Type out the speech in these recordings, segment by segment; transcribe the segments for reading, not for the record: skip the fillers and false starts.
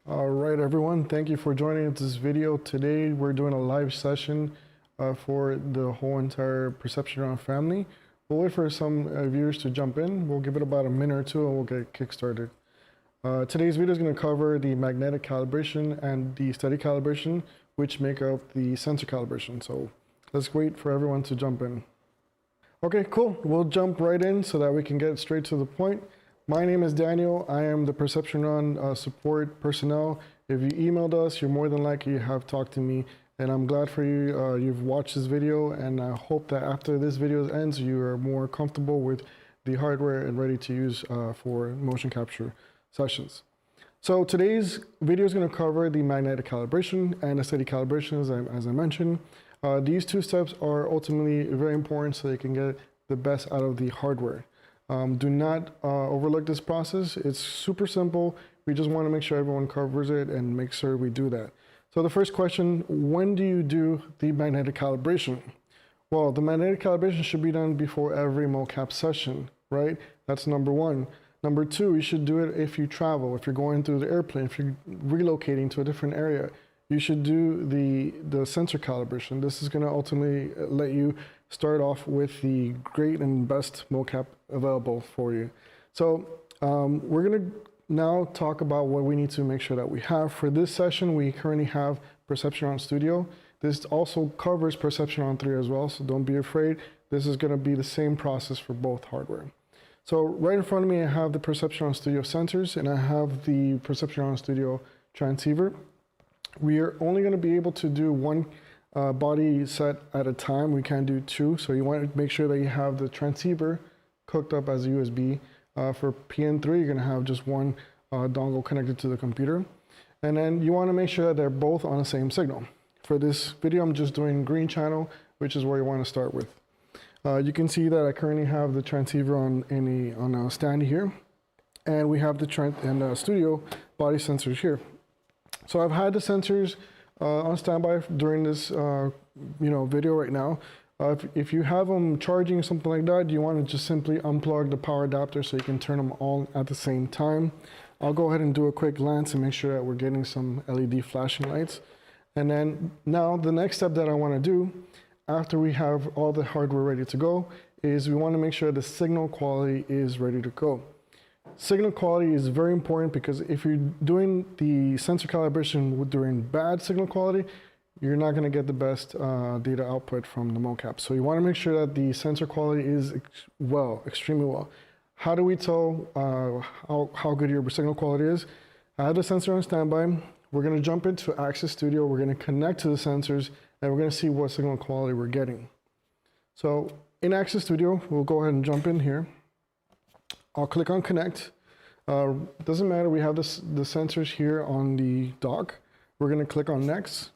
All right, everyone. Thank you for joining this video. Today, we're doing a live session for the whole entire Perception Neuron family. We'll wait for some viewers to jump in. We'll give it about a minute or two and we'll get kick-started. Today's video is going to cover the magnetic calibration and the steady calibration, which make up the sensor calibration. So let's wait for everyone to jump in. Okay, cool. We'll jump right in so that we can get straight to the point. My name is Daniel. I am the Perception Neuron support personnel. If you emailed us, you're more than likely you have talked to me, and I'm glad for you. You've watched this video, and I hope that after this video ends, you are more comfortable with the hardware and ready to use for motion capture sessions. So today's video is going to cover the magnetic calibration and the steady calibration, as I mentioned. These two steps are ultimately very important so you can get the best out of the hardware. Do not overlook this process. It's super simple. We just want to make sure everyone covers it and make sure we do that. So the first question, when do you do the magnetic calibration? Well, the magnetic calibration should be done before every Mocap session, right? That's number one. Number two, you should do it if you travel, if you're going through the airplane, if you're relocating to a different area. You should do the sensor calibration. This is going to ultimately let you start off with the great and best Mocap available for you. So we're going to now talk about what we need to make sure that we have. For this session, we currently have Perception Neuron Studio. This also covers Perception Neuron 3 as well, so don't be afraid. This is going to be the same process for both hardware. So right in front of me, I have the Perception Neuron Studio sensors, and I have the Perception Neuron Studio transceiver. We are only going to be able to do one body set at a time. We can't do two, so you want to make sure that you have the transceiver hooked up as a USB. For PN3, you're going to have just one dongle connected to the computer. And then you want to make sure that they're both on the same signal. For this video, I'm just doing green channel, which is where you want to start with. You can see that I currently have the transceiver on a stand here, and we have the studio body sensors here. So I've had the sensors on standby during this video right now. If you have them charging or something like that, you want to just simply unplug the power adapter so you can turn them all at the same time. I'll go ahead and do a quick glance and make sure that we're getting some LED flashing lights. And then now the next step that I want to do after we have all the hardware ready to go is we want to make sure the signal quality is ready to go. Signal quality is very important because if you're doing the sensor calibration during bad signal quality, you're not going to get the best data output from the Mocap. So you want to make sure that the sensor quality is extremely well. How do we tell how good your signal quality is? I have the sensor on standby. We're going to jump into Access Studio. We're going to connect to the sensors, and we're going to see what signal quality we're getting. So in Access Studio, we'll go ahead and jump in here. I'll click on Connect. Doesn't matter, we have the sensors here on the dock. We're going to click on Next.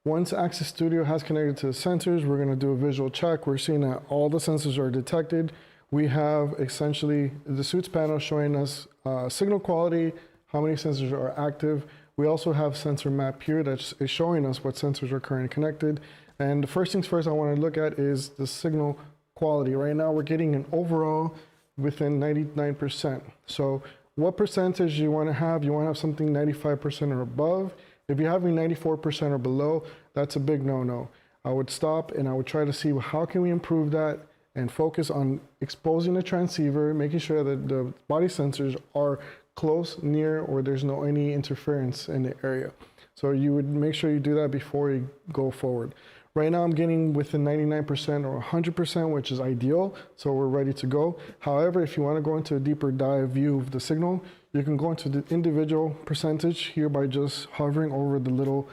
Once Access Studio has connected to the sensors, we're going to do a visual check. We're seeing that all the sensors are detected. We have essentially the suits panel showing us signal quality, how many sensors are active. We also have sensor map here that is showing us what sensors are currently connected. And the first things first I want to look at is the signal quality. Right now we're getting an overall within 99%. So what percentage you want to have? You want to have something 95% or above. If you're having 94% or below, that's a big no-no. I would stop and I would try to see how can we improve that and focus on exposing the transceiver, making sure that the body sensors are close, near, or there's no any interference in the area. So you would make sure you do that before you go forward. Right now I'm getting within 99% or 100%, which is ideal, so we're ready to go. However, if you want to go into a deeper dive view of the signal, you can go into the individual percentage here by just hovering over the little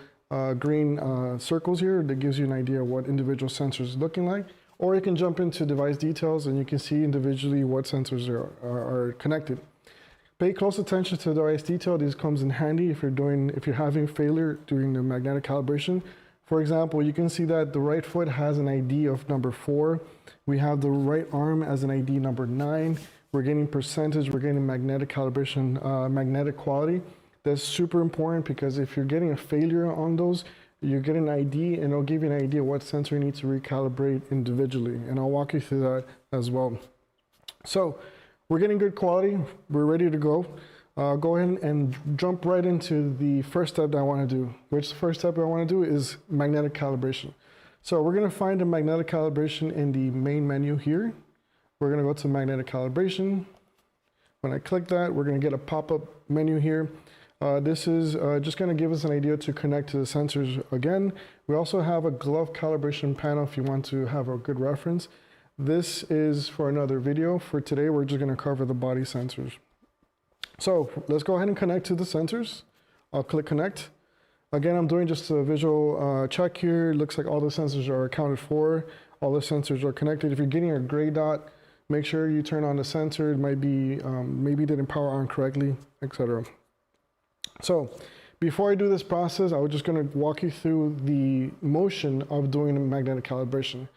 green circles here. That gives you an idea of what individual sensors is looking like. Or you can jump into device details and you can see individually what sensors are connected. Pay close attention to the device detail. This comes in handy if you're having failure during the magnetic calibration. For example, you can see that the right foot has an ID of number 4. We have the right arm as an ID number 9. We're getting percentage, we're getting magnetic calibration, magnetic quality. That's super important because if you're getting a failure on those, you get an ID, and it'll give you an idea what sensor you need to recalibrate individually. And I'll walk you through that as well. So we're getting good quality. We're ready to go. Go ahead and jump right into the first step that I want to do. Which first step I want to do is magnetic calibration. So we're going to find a magnetic calibration in the main menu here. We're going to go to magnetic calibration. When I click that, we're going to get a pop-up menu here. This is just going to give us an idea to connect to the sensors again. We also have a glove calibration panel if you want to have a good reference. This is for another video. For today, we're just going to cover the body sensors. So let's go ahead and connect to the sensors. I'll click connect. Again, I'm doing just a visual check here. Looks like all the sensors are accounted for. All the sensors are connected. If you're getting a gray dot, make sure you turn on the sensor. It might be, maybe didn't power on correctly, etc. So before I do this process, I was just going to walk you through the motion of doing a magnetic calibration.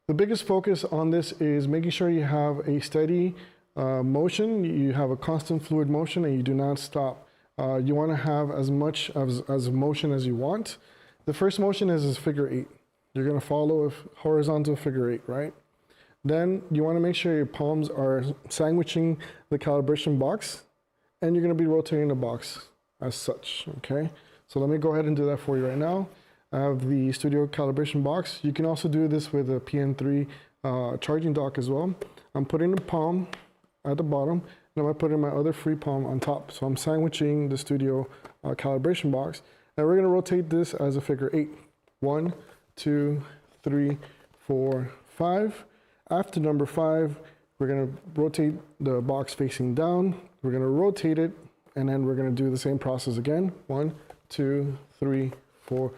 The biggest focus on this is making sure you have a steady motion, you have a constant fluid motion, and you do not stop. You want to have as much as motion as you want. The first motion is figure 8. You're going to follow a horizontal figure 8, right? Then you want to make sure your palms are sandwiching the calibration box, and you're going to be rotating the box as such, okay? So let me go ahead and do that for you right now. I have the studio calibration box. You can also do this with a PN3 charging dock as well. I'm putting the palm at the bottom, and I'm going to put in my other free palm on top. So I'm sandwiching the studio calibration box, and we're going to rotate this as a figure 8. 1, 2, 3, 4, 5. After number 5, we're going to rotate the box facing down. We're going to rotate it, and then we're going to do the same process again. 1, 2, 3, 4,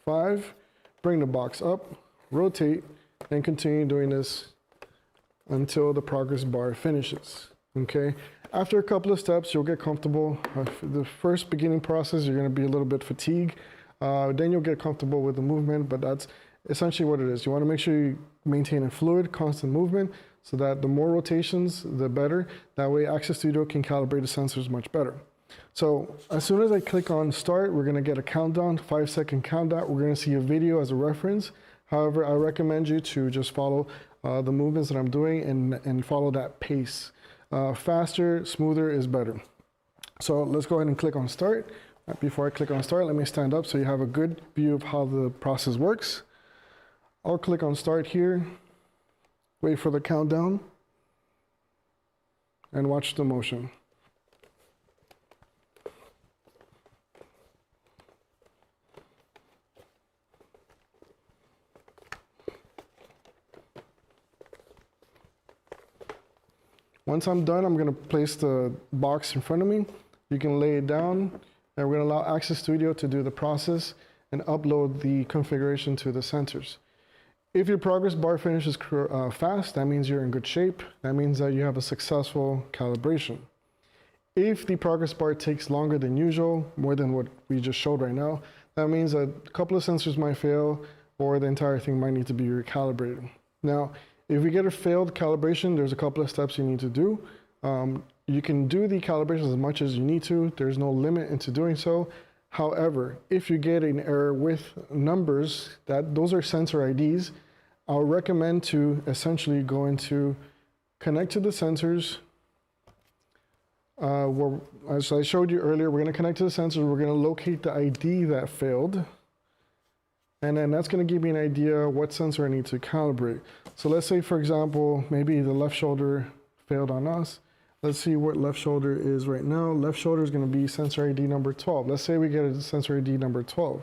5. Bring the box up, rotate, and continue doing this until the progress bar finishes, okay? After a couple of steps, you'll get comfortable. The first beginning process, you're gonna be a little bit fatigued. Then you'll get comfortable with the movement, but that's essentially what it is. You wanna make sure you maintain a fluid, constant movement, so that the more rotations, the better. That way, Access Studio can calibrate the sensors much better. So as soon as I click on start, we're gonna get a countdown, 5-second countdown. We're gonna see a video as a reference. However, I recommend you to just follow the movements that I'm doing and follow that pace. Faster, smoother is better. So let's go ahead and click on start. Before I click on start, let me stand up so you have a good view of how the process works. I'll click on start here, wait for the countdown, and watch the motion. Once I'm done, I'm going to place the box in front of me. You can lay it down, and we're going to allow Access Studio to do the process and upload the configuration to the sensors. If your progress bar finishes fast, that means you're in good shape. That means that you have a successful calibration. If the progress bar takes longer than usual, more than what we just showed right now, that means that a couple of sensors might fail or the entire thing might need to be recalibrated. Now, if we get a failed calibration, there's a couple of steps you need to do. You can do the calibration as much as you need to. There's no limit into doing so. However, if you get an error with numbers, those are sensor IDs, I'll recommend to essentially go into connect to the sensors. As I showed you earlier, we're going to connect to the sensors. We're going to locate the ID that failed. And then that's going to give me an idea what sensor I need to calibrate. So let's say, for example, maybe the left shoulder failed on us. Let's see what left shoulder is right now. Left shoulder is going to be sensor ID number 12. Let's say we get a sensor ID number 12.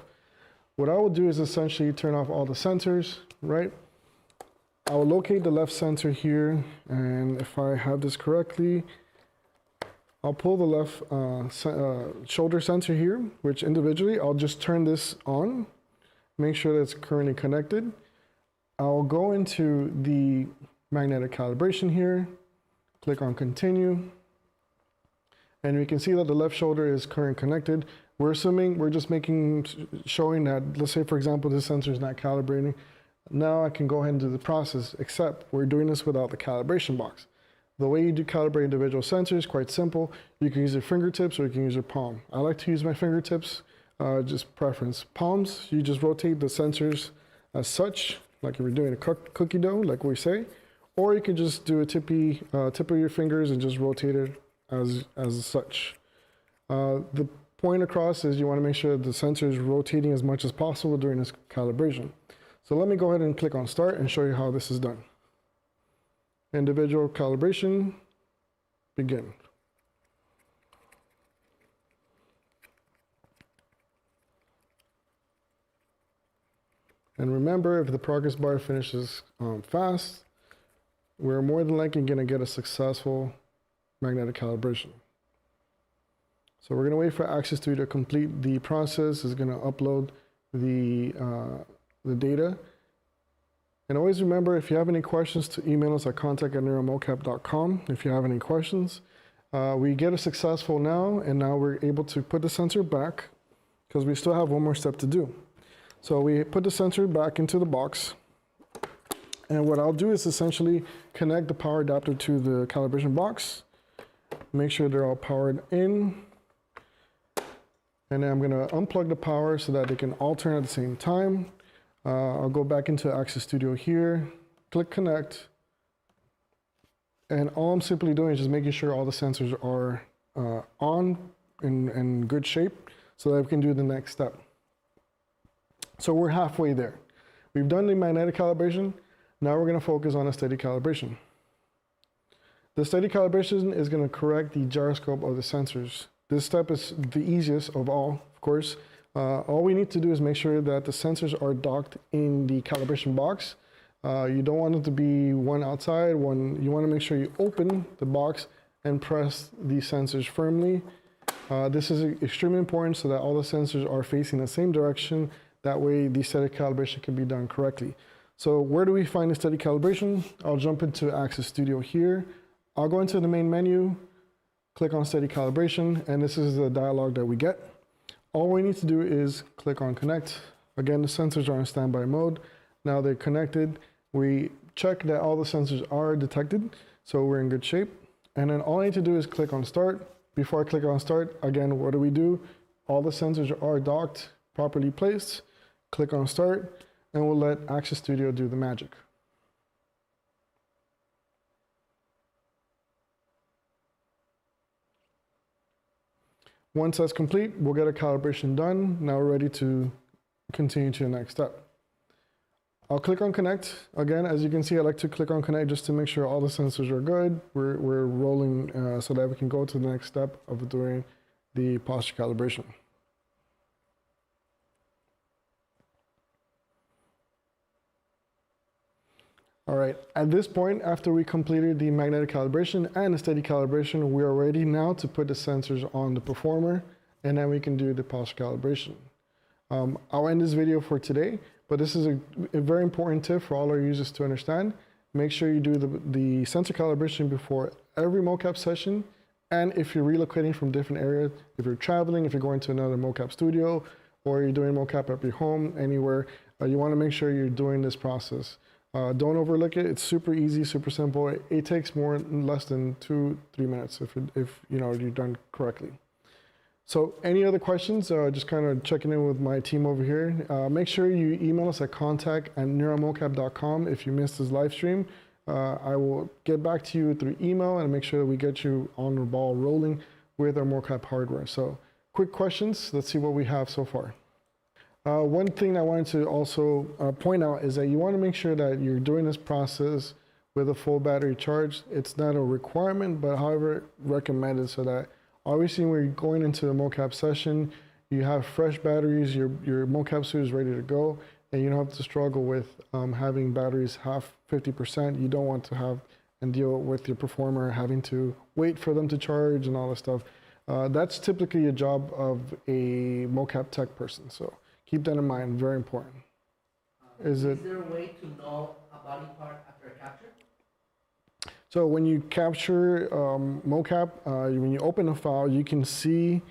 What I will do is essentially turn off all the sensors, right? I will locate the left sensor here, and if I have this correctly, I'll pull the left shoulder sensor here, which individually, I'll just turn this on. Make sure that it's currently connected. I'll go into the magnetic calibration here, click on continue, and we can see that the left shoulder is currently connected. We're assuming, we're just showing that, let's say for example, this sensor is not calibrating. Now I can go ahead and do the process, except we're doing this without the calibration box. The way you do calibrate individual sensors is quite simple. You can use your fingertips or you can use your palm. I like to use my fingertips. just preference. Palms, you just rotate the sensors as such, like if you're doing a cookie dough, like we say, or you can just do a tip of your fingers and just rotate it as such. The point across is you want to make sure the sensor is rotating as much as possible during this calibration. So let me go ahead and click on start and show you how this is done. Individual calibration, begin. And remember, if the progress bar finishes fast, we're more than likely going to get a successful magnetic calibration. So we're going to wait for Access Studio to complete the process. It's going to upload the data. And always remember, if you have any questions, to email us at contact@neuromocap.com if you have any questions. We get a successful now, and now we're able to put the sensor back because we still have one more step to do. So we put the sensor back into the box. And what I'll do is essentially connect the power adapter to the calibration box. Make sure they're all powered in. And then I'm going to unplug the power so that they can all turn at the same time. I'll go back into Access Studio here, click connect. And all I'm simply doing is just making sure all the sensors are on in good shape so that we can do the next step. So we're halfway there. We've done the magnetic calibration. Now we're going to focus on a steady calibration. The steady calibration is going to correct the gyroscope of the sensors. This step is the easiest of all, of course. All we need to do is make sure that the sensors are docked in the calibration box. You don't want it to be one outside, one. You want to make sure you open the box and press the sensors firmly. This is extremely important so that all the sensors are facing the same direction. That way the steady calibration can be done correctly. So where do we find the steady calibration? I'll jump into Access Studio here. I'll go into the main menu, click on steady calibration, and this is the dialog that we get. All we need to do is click on connect. Again, the sensors are in standby mode. Now they're connected. We check that all the sensors are detected, so we're in good shape. And then all I need to do is click on start. Before I click on start, again, what do? All the sensors are docked, properly placed. Click on start, and we'll let Access Studio do the magic. Once that's complete, we'll get a calibration done. Now we're ready to continue to the next step. I'll click on connect. Again, as you can see, I like to click on connect just to make sure all the sensors are good. We're rolling so that we can go to the next step of doing the posture calibration. All right, at this point, after we completed the magnetic calibration and the steady calibration, we are ready now to put the sensors on the performer, and then we can do the posture calibration. I'll end this video for today, but this is a very important tip for all our users to understand. Make sure you do the sensor calibration before every Mocap session, and if you're relocating from different areas, if you're traveling, if you're going to another Mocap studio, or you're doing Mocap at your home, anywhere, you want to make sure you're doing this process. Don't overlook it. It's super easy, super simple. It takes less than 2-3 minutes if you know you're done correctly. So any other questions? Just kind of checking in with my team over here. Make sure you email us at contact@neuromocap.com if you missed this live stream. I will get back to you through email and make sure that we get you on the ball rolling with our Mocap hardware. So quick questions. Let's see what we have so far. One thing I wanted to also point out is that you want to make sure that you're doing this process with a full battery charge. It's not a requirement, but however recommended, so that obviously when you're going into a Mocap session, you have fresh batteries, your Mocap suit is ready to go, and you don't have to struggle with having batteries half 50%. You don't want to have and deal with your performer having to wait for them to charge and all this stuff. That's typically a job of a Mocap tech person. So keep that in mind, very important. Is there a way to know a body part after a capture? So when you capture Mocap, when you open a file, you can see,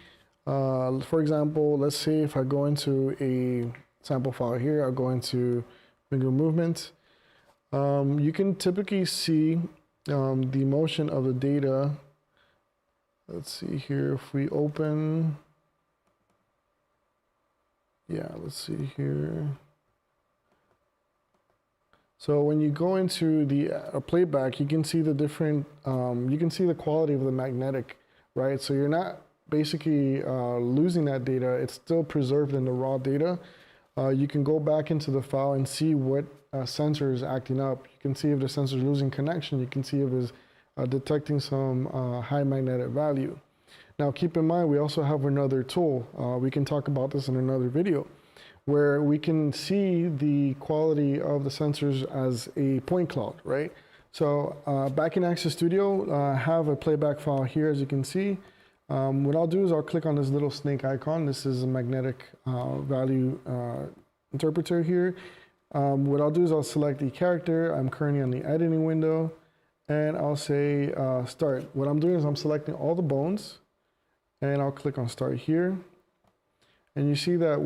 for example, let's say if I go into a sample file here, I'll go into finger movement. You can typically see the motion of the data. Let's see here, if we open Yeah, let's see here. So when you go into the playback, you can see the different, you can see the quality of the magnetic, right? So you're not basically losing that data. It's still preserved in the raw data. You can go back into the file and see what sensor is acting up. You can see if the sensor is losing connection. You can see if it's detecting some high magnetic value. Now keep in mind, we also have another tool. We can talk about this in another video, where we can see the quality of the sensors as a point cloud, right? So back in Access Studio, I have a playback file here, as you can see. What I'll do is I'll click on this little snake icon. This is a magnetic value interpreter here. What I'll do is I'll select the character. I'm currently on the editing window, and I'll say start. What I'm doing is I'm selecting all the bones, and I'll click on start here. And you see that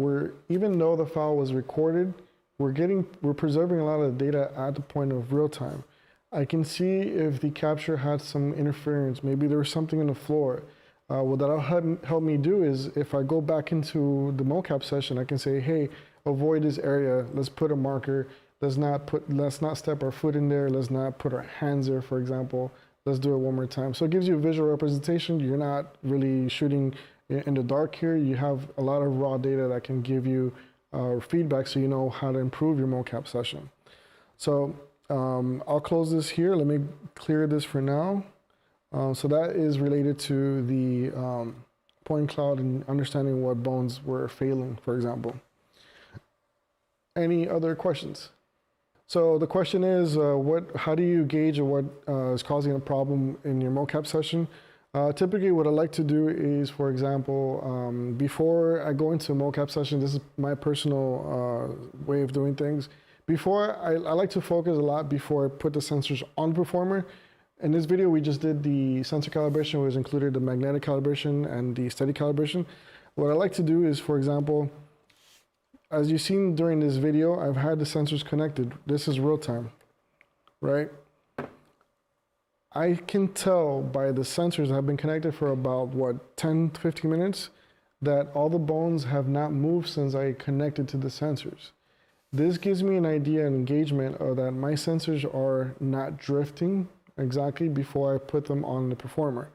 even though the file was recorded, we're preserving a lot of the data at the point of real time. I can see if the capture had some interference. Maybe there was something on the floor. What that'll help me do is if I go back into the mocap session, I can say, hey, avoid this area. Let's put a marker. Let's not step our foot in there. Let's not put our hands there, for example. Let's do it one more time. So it gives you a visual representation. You're not really shooting in the dark here. You have a lot of raw data that can give you feedback so you know how to improve your mocap session. So I'll close this here. Let me clear this for now. So that is related to the point cloud and understanding what bones were failing, for example. Any other questions? So the question is, how do you gauge what is causing a problem in your mocap session? Typically what I like to do is, for example, before I go into a mocap session, this is my personal way of doing things. I like to focus a lot before I put the sensors on the performer. In this video, we just did the sensor calibration, which included the magnetic calibration and the steady calibration. What I like to do is, for example, as you've seen during this video, I've had the sensors connected. This is real time, right? I can tell by the sensors that have been connected for about, what, 10 to 15 minutes, that all the bones have not moved since I connected to the sensors. This gives me an idea and engagement of that my sensors are not drifting exactly before I put them on the performer.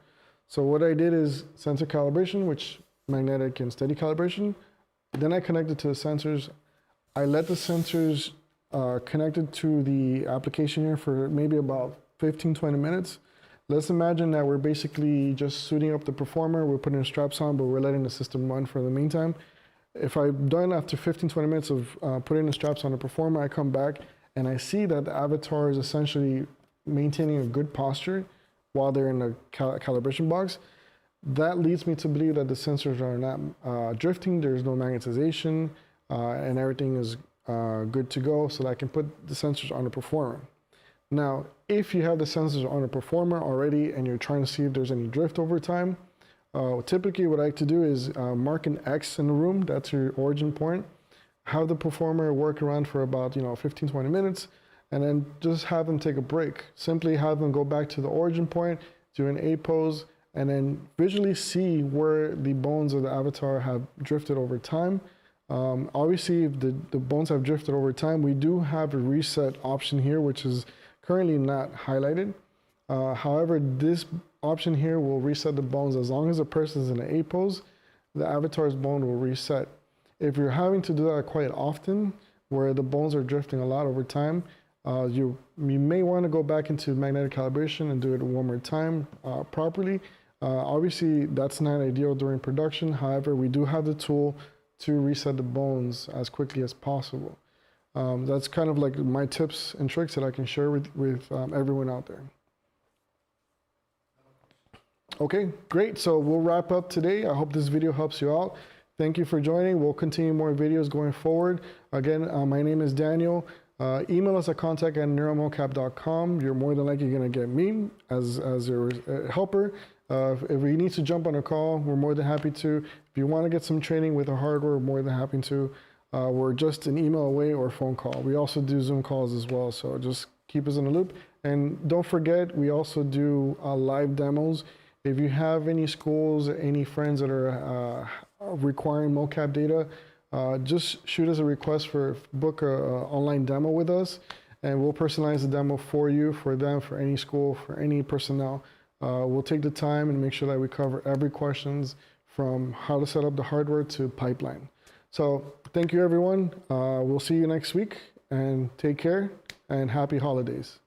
So what I did is sensor calibration, which magnetic and steady calibration. Then I connected to the sensors. I let the sensors connected to the application here for maybe about 15-20 minutes. Let's imagine that we're basically just suiting up the performer. We're putting the straps on, but we're letting the system run for the meantime. If I'm done after 15-20 minutes of putting the straps on the performer, I come back and I see that the avatar is essentially maintaining a good posture while they're in the calibration box. That leads me to believe that the sensors are not drifting, there's no magnetization, and everything is good to go, so that I can put the sensors on the performer. Now, if you have the sensors on a performer already and you're trying to see if there's any drift over time, typically what I like to do is mark an X in the room. That's your origin point. Have the performer work around for about 15-20 minutes, and then just have them take a break. Simply have them go back to the origin point, do an A pose, and then visually see where the bones of the avatar have drifted over time. Obviously, if the bones have drifted over time, we do have a reset option here, which is currently not highlighted. However, this option here will reset the bones as long as the person is in an A pose, the avatar's bone will reset. If you're having to do that quite often, where the bones are drifting a lot over time, you may want to go back into magnetic calibration and do it one more time properly. Obviously, that's not ideal during production. However, we do have the tool to reset the bones as quickly as possible. That's kind of like my tips and tricks that I can share with everyone out there. Okay, great. So we'll wrap up today. I hope this video helps you out. Thank you for joining. We'll continue more videos going forward. Again, my name is Daniel. Email us at contact@neuromocap.com. You're more than likely going to get me as your helper. If we need to jump on a call, we're more than happy to. If you want to get some training with our hardware, we're more than happy to. We're just an email away or a phone call. We also do Zoom calls as well, so just keep us in the loop. And don't forget, we also do live demos. If you have any schools, any friends that are requiring mocap data, just shoot us a request for book a online demo with us, and we'll personalize the demo for you, for them, for any school, for any personnel. We'll take the time and make sure that we cover every questions from how to set up the hardware to pipeline. So thank you, everyone. We'll see you next week, and take care and happy holidays.